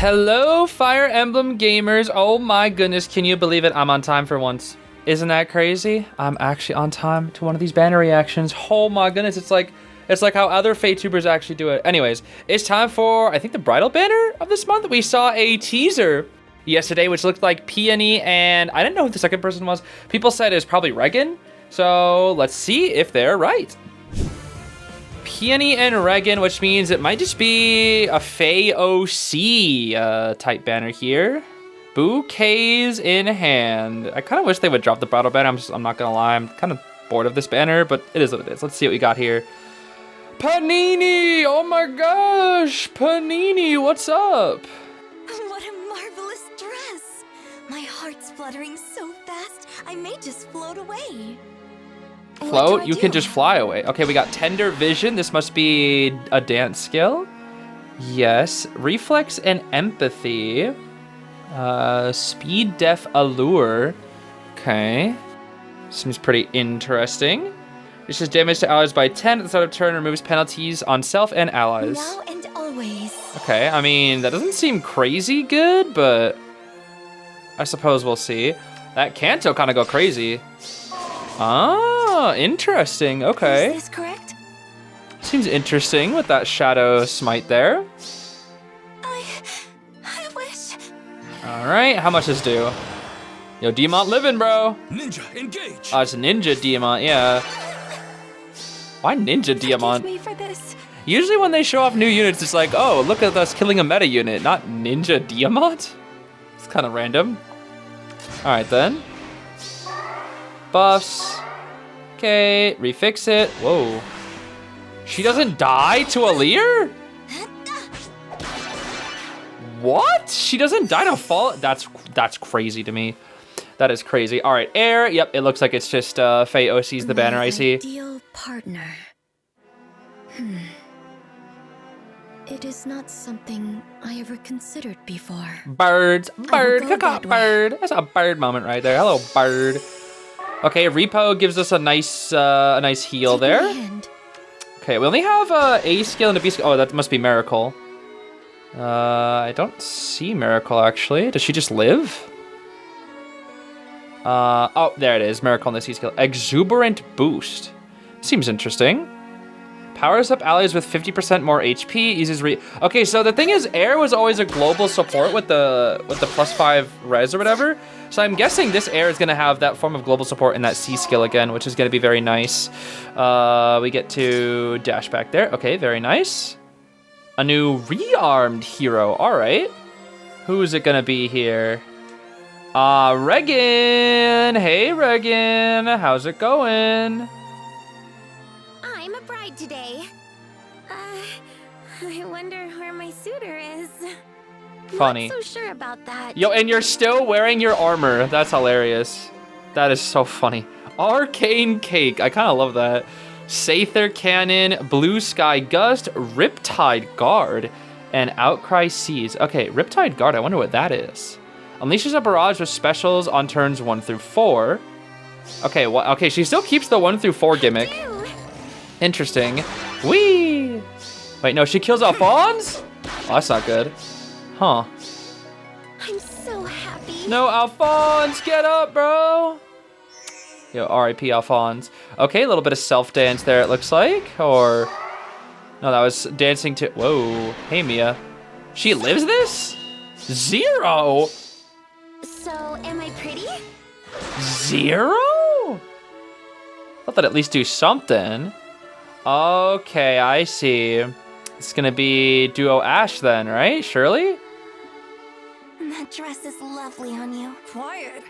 Hello, Fire Emblem gamers. Oh my goodness, can you believe it? I'm on time for once. Isn't that crazy? I'm actually on time to one of these banner reactions. Oh my goodness, it's like how other FateTubers actually do it. Anyways, it's time for, I think, the Bridal Banner of this month. We saw a teaser yesterday, which looked like Peony, and I didn't know who the second person was. People said it was probably Reginn, so let's see if they're right. Peony and Reginn, which means it might just be a Fae OC type banner here. Bouquets in hand. I kind of wish they would drop the Bridal Banner. I'm not gonna lie, I'm kind of bored of this banner, but it is what it is. Let's see what we got here. Panini! Oh my gosh! Panini, what's up? What a marvelous dress! My heart's fluttering so fast, I may just float away. Float? You can just fly away. Okay, we got Tender Vision. This must be a dance skill. Yes. Reflex and Empathy. Speed Deaf Allure. Okay. Seems pretty interesting. This is damage to allies by 10 at the start of turn, removes penalties on self and allies. Now and always. Okay, I mean, that doesn't seem crazy good, but I suppose we'll see. That Kanto kind of go crazy. Ah, interesting. Okay. Is this correct? Seems interesting with that Shadow Smite there. I wish. All right, how much is due? Yo, Diamant living, bro. Ninja, engage. Oh, it's Ninja Diamant, yeah. Why Ninja Diamant? Forgive me for this. Usually when they show off new units, it's like, oh, look at us killing a meta unit, not Ninja Diamant? It's kind of random. All right, then. Buffs. Okay, refix it. Whoa. She doesn't die to Eir? What? She doesn't die to fall? That's crazy to me. That is crazy. All right, Eir. Yep, it looks like it's just Fae OC's the banner I see. Ideal partner. It is not something I ever considered before. Birds. Bird. go Caca, that way. bird. That's a bird moment right there. Hello, bird. Okay, Repo gives us a nice heal Take my there. hand. Okay, we only have A skill and a B skill. Oh, that must be Miracle. I don't see Miracle, actually. Does she just live? Oh, there it is. Miracle on the C skill. Exuberant Boost. Seems interesting. Powers up allies with 50% more HP. Uses Okay, so the thing is, Eir was always a global support with the +5 res or whatever. So I'm guessing this Eir is gonna have that form of global support in that C skill again, which is gonna be very nice. We get to dash back there. Okay, very nice. A new rearmed hero. All right. Who's it gonna be here? Reginn. Hey, Reginn. How's it going? I'm a bride today. I wonder where my suitor is. Funny. Not so sure about that. Yo, and you're still wearing your armor. That's hilarious. That is so funny. Arcane Cake. I kind of love that. Sather Cannon, Blue Sky Gust, Riptide Guard, and Outcry Seas. Okay, Riptide Guard. I wonder what that is. Unleashes a barrage with specials on turns 1 through 4. Okay, okay, she still keeps the 1 through 4 gimmick. Interesting. Whee! Wait, no, she kills Alphonse? Oh, that's not good. Huh. I'm so happy. No, Alphonse, get up, bro. Yo, R.I.P. Alphonse. Okay, a little bit of self-dance there, it looks like. Or, no, that was dancing to, whoa. Hey, Mia. She lives this? 0? So, am I pretty? 0? Thought that'd at least do something. Okay, I see. It's gonna be Duo Ash then, right? Surely? That dress is lovely on you. Quiet.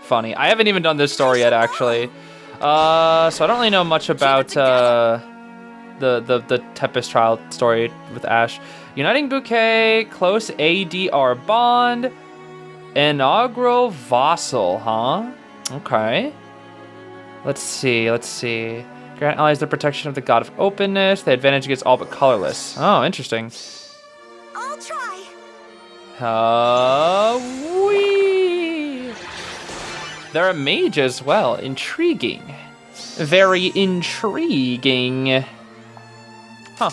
Funny. I haven't even done this story yet, actually. So I don't really know much about the Tempest Trial story with Ash. Uniting Bouquet, Close ADR Bond, Inaugural Vassal, huh? Okay. Let's see. Grant allies the protection of the God of Openness. The advantage against all but colorless. Oh, interesting. I'll try. Wee. They're a mage as well. Intriguing. Very intriguing. Huh.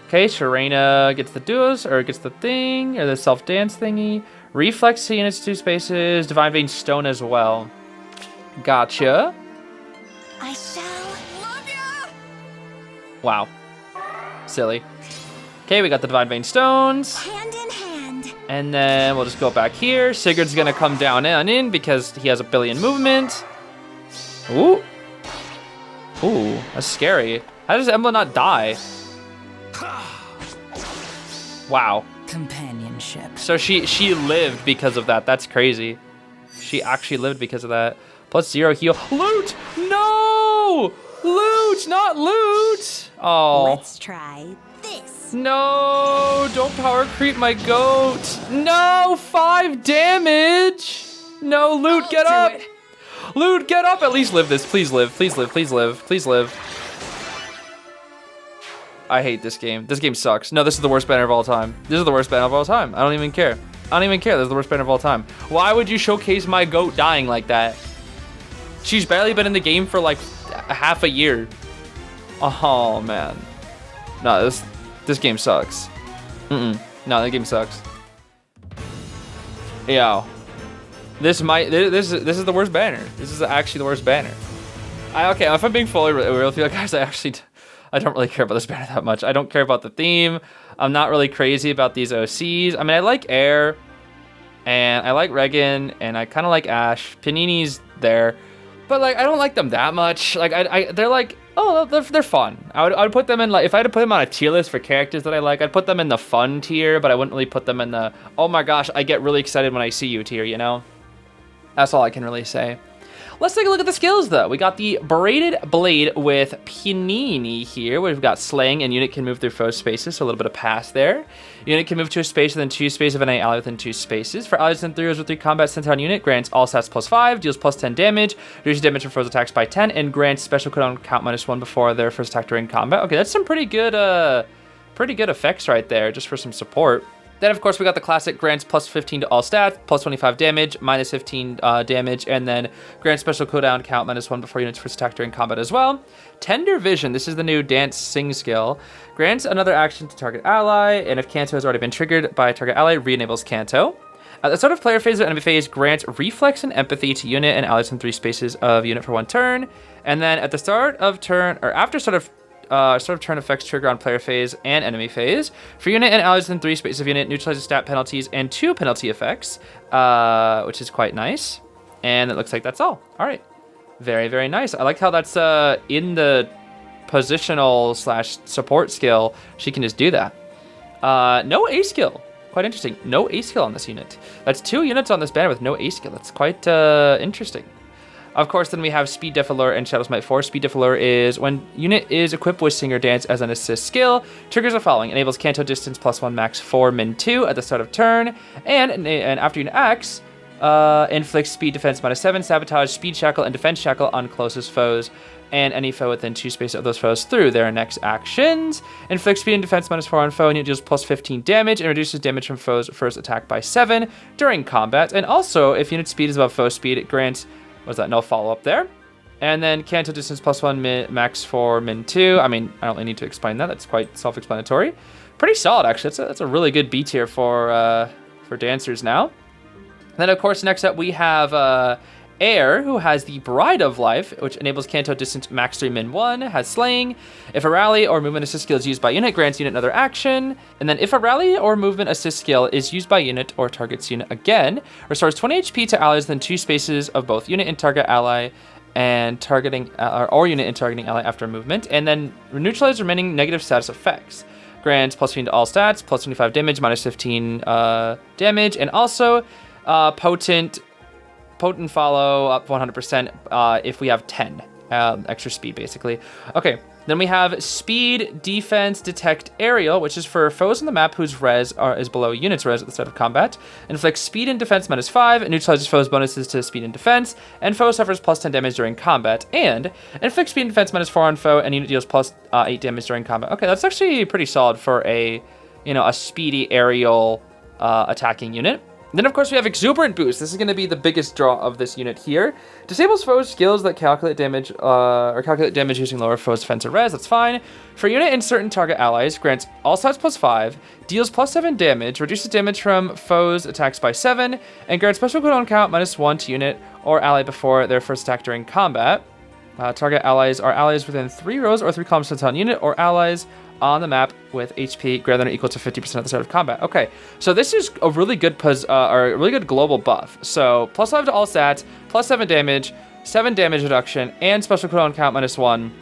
Okay, Sharena gets the duos, or gets the thing, or the self-dance thingy. Reflex to units 2 spaces. Divine Vein Stone as well. Gotcha. I shall love ya! Wow. Silly. Okay, we got the Divine Vein Stones. Hand in hand. And then we'll just go back here. Sigurd's gonna come down and in because he has a billion movement. Ooh. Ooh, that's scary. How does Emblem not die? Wow. Companionship. So she lived because of that. That's crazy. She actually lived because of that. Plus 0 heal. Lute! No! Lute, not Lute! Oh. Let's try this. No, don't power creep my goat. No, 5 damage. No, Lute, get up. Lute, get up. At least live this. Please live. Please live. Please live. Please live. I hate this game. This game sucks. No, this is the worst banner of all time. This is the worst banner of all time. I don't even care. I don't even care. This is the worst banner of all time. Why would you showcase my goat dying like that? She's barely been in the game for like half a year. Oh, man. No, this game sucks. No, that game sucks. Yo. This is the worst banner. This is actually the worst banner. Okay, if I'm being fully real with you guys, I don't really care about this banner that much. I don't care about the theme. I'm not really crazy about these OCs. I mean, I like Eir, and I like Reginn, and I kind of like Ash. Panini's there, but like I don't like them that much. Like they're like, oh, they're fun. I would put them in, like, if I had to put them on a tier list for characters that I like, I'd put them in the fun tier, but I wouldn't really put them in the, oh my gosh, I get really excited when I see you tier, you know? That's all I can really say. Let's take a look at the skills, though. We got the Braided Blade with Peony here. We've got Slaying, and unit can move through foe spaces, so a little bit of pass there. Unit can move to a space within 2 spaces of any ally within 2 spaces. For allies within 3 rows with 3 combat center on unit, grants all stats +5, deals +10 damage, reduces damage from foes attacks by 10, and grants special cooldown count -1 before their first attack during combat. Okay, that's some pretty good effects right there, just for some support. Then, of course, we got the classic grants +15 to all stats, +25 damage, -15 damage, and then grants special cooldown count -1 before units first attack during combat as well. Tender Vision, this is the new dance sing skill, grants another action to target ally, and if Canto has already been triggered by a target ally, re-enables Canto. At the start of player phase or enemy phase, grants Reflex and Empathy to unit and allies in 3 spaces of unit for 1 turn. And then at the start of turn, or after start of turn effects trigger on player phase and enemy phase. For unit and allies in 3 spaces of unit, neutralizes stat penalties and 2 penalty effects, which is quite nice. And it looks like that's all. All right. Very, very nice. I like how that's in the positional / support skill. She can just do that. No A skill. Quite interesting. No A skill on this unit. That's 2 units on this banner with no A skill. That's quite interesting. Of course, then we have Speed Def Allure and Shadow Smite 4. Speed Def Allure is when unit is equipped with Singer Dance as an assist skill, triggers the following: enables Canto distance +1 max 4 min 2 at the start of turn, and after unit acts, inflicts speed defense -7, sabotage, speed shackle, and defense shackle on closest foes, and any foe within 2 spaces of those foes through their next actions. Inflicts speed and defense -4 on foe, and it deals +15 damage, and reduces damage from foes first attack by 7 during combat. And also, if unit speed is above foe speed, it grants, was that no follow-up there? And then Canto distance +1 max 4 min 2. I mean, I don't really need to explain that. That's quite self-explanatory. Pretty solid, actually. That's a really good B tier for dancers now. Then, of course, next up we have Eir, who has the Bride of Life, which enables Canto distance max 3 min 1, has Slaying. If a rally or movement assist skill is used by unit, grants unit another action. And then if a rally or movement assist skill is used by unit or targets unit again, restores 20 HP to allies within 2 spaces of both unit and target ally, and targeting or unit and targeting ally after movement, and then neutralize remaining negative status effects. Grants +15 to all stats, +25 damage, -15 damage, and also potent follow up 100% if we have 10 extra speed, basically. Okay, then we have Speed Defense Detect Aerial, which is for foes on the map whose res is below unit's res at the start of combat. Inflicts speed and defense -5, and neutralizes foes' bonuses to speed and defense, and foe suffers +10 damage during combat, and inflicts speed and defense -4 on foe, and unit deals +8 damage during combat. Okay, that's actually pretty solid for a speedy aerial attacking unit. Then, of course, we have Exuberant Boost. This is going to be the biggest draw of this unit here. Disables foes' skills that calculate damage or calculate damage using lower foes' defense or res. That's fine. For unit and certain target allies, grants all stats +5, deals +7 damage, reduces damage from foes' attacks by 7, and grants special cooldown count -1 to unit or ally before their first attack during combat. Target allies are allies within 3 rows or 3 columns on unit or allies on the map with HP greater than or equal to 50% at the start of combat. Okay, so this is a really good or a really good global buff. So +5 to all stats, +7 damage, 7 damage reduction, and special cooldown count -1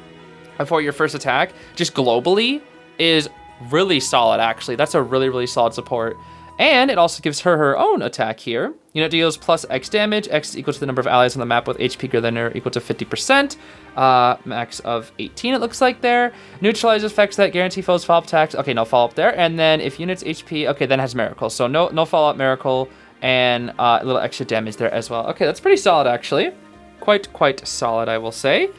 before your first attack. Just globally is really solid. Actually, that's a really, really solid support. And it also gives her own attack here. Unit deals +X damage. X is equal to the number of allies on the map with HP greater than or equal to 50%. Max of 18, it looks like there. Neutralizes effects that guarantee foes follow-up attacks. Okay, no follow-up there. And then if unit's HP, okay, then it has Miracle. So no follow-up Miracle and a little extra damage there as well. Okay, that's pretty solid, actually. Quite solid, I will say.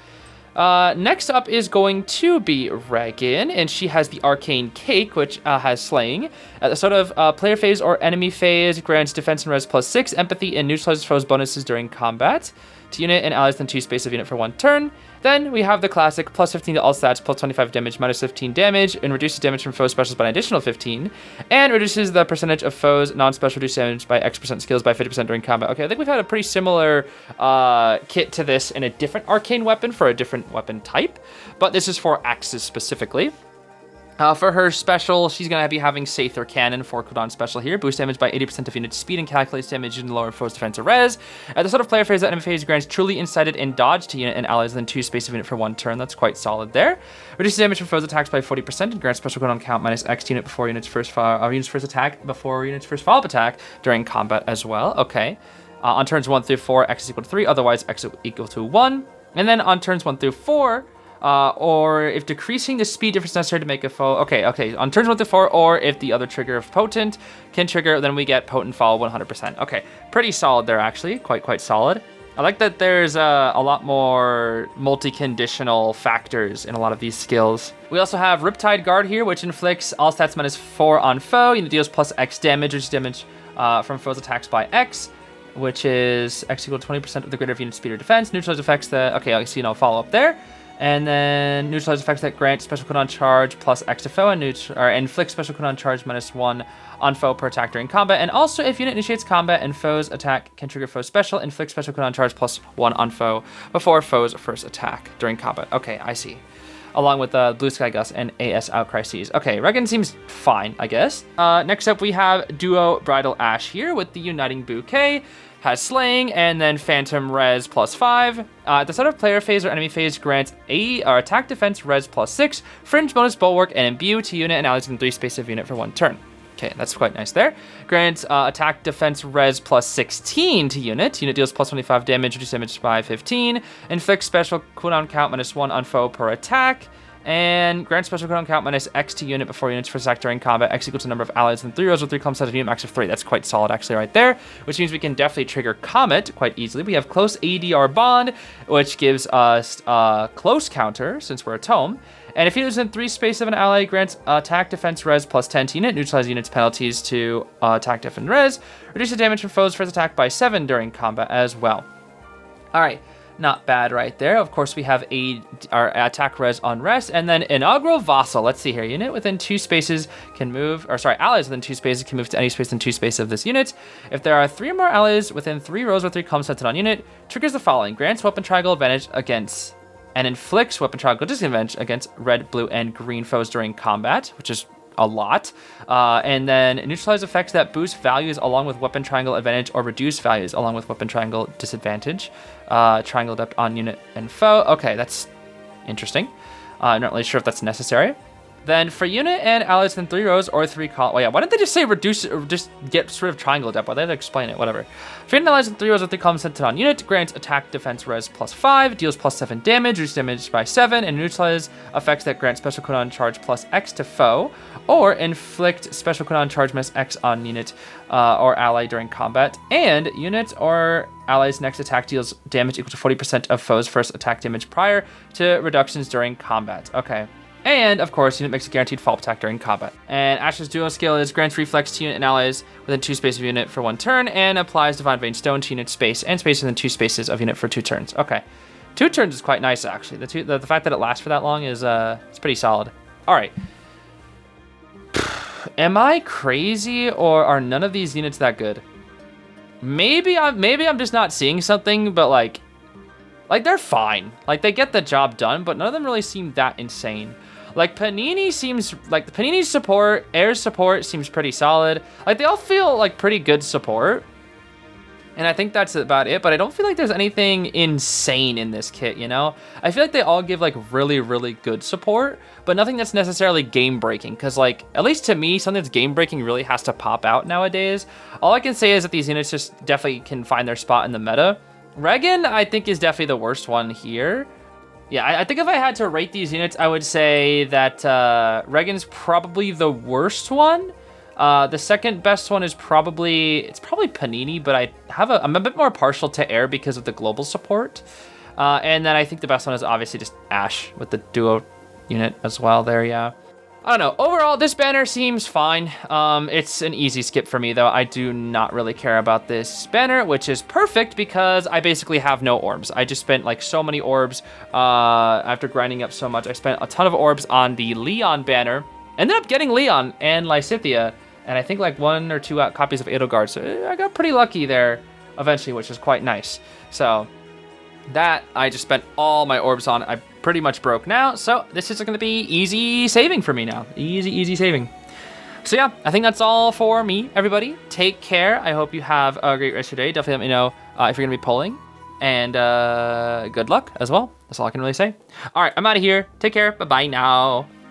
Next up is going to be Reginn, and she has the Arcane Cake, which has Slaying. At the start of player phase or enemy phase, grants defense and res +6, empathy, and neutralizes foes bonuses during combat to unit and allies within 2 space of unit for 1 turn. Then we have the classic +15 to all stats, +25 damage, -15 damage, and reduces damage from foes specials by an additional 15, and reduces the percentage of foes non-special reduced damage by X% skills by 50% during combat. Okay, I think we've had a pretty similar kit to this in a different arcane weapon for a different weapon type, but this is for axes specifically. For her special, she's going to be having Sather Cannon for cooldown special here. Boost damage by 80% of unit speed and calculates damage using lower foes defense or res. At the start of player phase, the enemy phase grants truly incited and dodge to unit and allies within 2 space of unit for 1 turn. That's quite solid there. Reduces damage from foes attacks by 40% and grants special cooldown count -X to unit before unit's first attack before unit's first follow-up attack during combat as well. Okay. On turns 1 through 4, X is equal to 3. Otherwise, X is equal to 1. And then on turns 1 through 4, or if decreasing the speed difference necessary to make a foe. Okay. On turns 1 to 4, or if the other trigger of Potent can trigger, then we get Potent Fall 100%. Okay, pretty solid there, actually. Quite solid. I like that there's a lot more multi-conditional factors in a lot of these skills. We also have Riptide Guard here, which inflicts all stats -4 on foe. Unit deals +X damage, which is damage from foes' attacks by X, which is X equal to 20% of the greater of unit speed or defense. Neutralize effects that, okay, I see no follow-up there. And then neutralize effects that grant special cooldown charge +X to foe and inflict special cooldown charge -1 on foe per attack during combat. And also, if unit initiates combat and foe's attack can trigger foe's special, inflict special cooldown charge +1 on foe before foe's first attack during combat. Okay, I see. Along with Blue Sky Gust and AS Outcry Seas. Okay, Reginn seems fine, I guess. Next up, we have Duo Bridal Ash here with the Uniting Bouquet. Has Slaying, and then Phantom Res +5. At the start of player phase or enemy phase, grants attack defense res +6, fringe bonus bulwark, and imbue to unit and allies in 3 space of unit for 1 turn. Okay, that's quite nice there. Grants attack defense res +16 to unit. Unit deals +25 damage, reduce damage by 15. Inflicts special cooldown count -1 on foe per attack. And grant special cooldown count -X to unit before units first attack during combat. X equal to number of allies in 3 rows with 3 columns set of unit max of 3. That's quite solid actually right there, which means we can definitely trigger Comet quite easily. We have Close ADR Bond, which gives us close counter since we're a tome. And if unit is in 3 space of an ally, grants attack defense res +10 to unit, neutralize unit's penalties to attack def and res, reduce the damage from foes first attack by 7 during combat as well. All right. Not bad right there. Of course, we have our attack res on rest, and then Inaugural Vassal. Let's see here. Unit within 2 spaces can move, allies within 2 spaces can move to any space in 2 spaces of this unit. If there are 3 or more allies within 3 rows or 3 columns set on unit, triggers the following: grants weapon triangle advantage against, and inflicts weapon triangle disadvantage against red, blue, and green foes during combat, which is a lot. And then neutralize effects that boost values along with weapon triangle advantage or reduce values along with weapon triangle disadvantage. Triangle depth on unit and foe. Okay, that's interesting. I'm not really sure if that's necessary. Then for unit and allies in 3 rows or 3 columns. Well, yeah, why didn't they just say reduce or just get rid of triangle depth? Why they had to explain it? Whatever. For unit and allies in 3 rows or 3 columns set on unit, grants attack defense res +5, deals +7 damage, reduces damage by 7, and neutralize effects that grant special cooldown charge +X to foe, or inflict special cooldown charge -X on unit or ally during combat. And unit or allies' next attack deals damage equal to 40% of foes' first attack damage prior to reductions during combat. Okay. And, of course, unit makes a guaranteed fall attack during combat. And Ash's duo skill is grants reflex to unit and allies within 2 spaces of unit for 1 turn, and applies Divine Vein Stone to unit space and space within 2 spaces of unit for 2 turns. Okay. 2 turns is quite nice, actually. The fact that it lasts for that long is it's pretty solid. All right. Am I crazy, or are none of these units that good? Maybe I'm just not seeing something, but like they're fine. Like, they get the job done, but none of them really seem that insane. Like, Panini seems like the Panini's support, Eir's support seems pretty solid. Like, they all feel like pretty good support. And I think that's about it, but I don't feel like there's anything insane in this kit, you know? I feel like they all give like really, really good support, but nothing that's necessarily game breaking. Cause like, at least to me, something that's game breaking really has to pop out nowadays. All I can say is that these units just definitely can find their spot in the meta. Reginn, I think, is definitely the worst one here. Yeah, I think if I had to rate these units, I would say that Reginn's probably the worst one. The second best one is probably Panini, but I'm a bit more partial to Eir because of the global support. And then I think the best one is obviously just Ash with the duo unit as well there, yeah. I don't know. Overall, this banner seems fine. It's an easy skip for me, though. I do not really care about this banner, which is perfect because I basically have no orbs. I just spent like so many orbs after grinding up so much. I spent a ton of orbs on the Leon banner. Ended up getting Leon and Lysithea, and I think like 1 or 2 copies of Edelgard. So I got pretty lucky there eventually, which is quite nice. So that I just spent all my orbs on. I pretty much broke now, so this is going to be easy saving for me now. Easy saving. So yeah, I think that's all for me, everybody. Take care. I hope you have a great rest of your day. Definitely let me know if you're going to be polling, and good luck as well. That's all I can really say. All right, I'm out of here. Take care. Bye-bye now.